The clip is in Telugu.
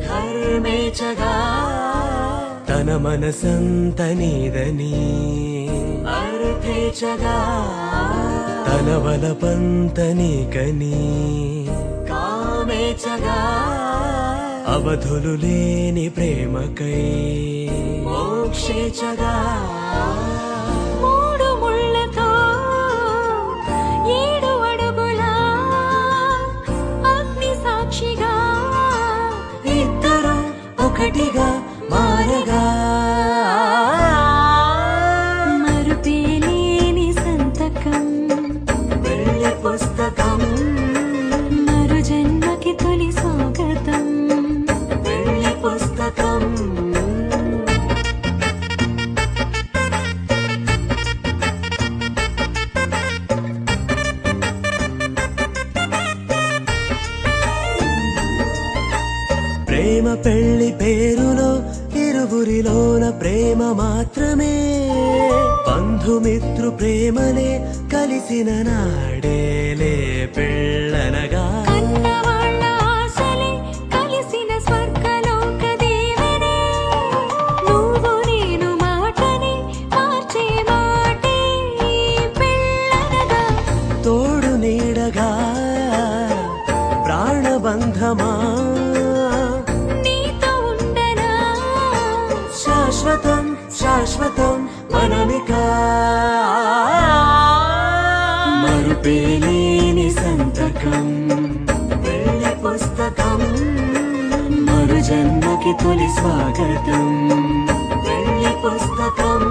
హర్మేచగా తన మనసంత నీదని అర్థేచగా తన వలపంత నీకని కామేచగా అవధులు లేని ప్రేమకై మోక్షేచగా మూడు ముళ్ళతో 7 అడుగుల అగ్ని సాక్షిగా ఇద్దరు ఒకటిగా మారగా మరుపేలేని సంతకం వెళ్ళి పుస్తకం మరు జన్మకి తొలి స్వాగతం వెళ్ళి పుస్తకం ప్రేమ పెళ్లి పేరులో ఇరువురిలోన ప్రేమ మాత్రమే బంధుమిత్రు ప్రేమనే కలిసిన నాడేలే పెళ్ళనగా కన్నవాళ్ళ ఆశలే కలిసిన స్వర్గలోక దేవనే నువ్వు నేను మాటని మార్చే మాటే పెళ్ళనగా తోడు నీడగా ప్రాణబంధమా నీతో ఉండనా శాశ్వతం శాశ్వతం మనమిక మరుపేలేని సంతకం వెళ్ళి పుస్తకం మరు జన్మకి తొలి స్వాగతం వెళ్ళి పుస్తకం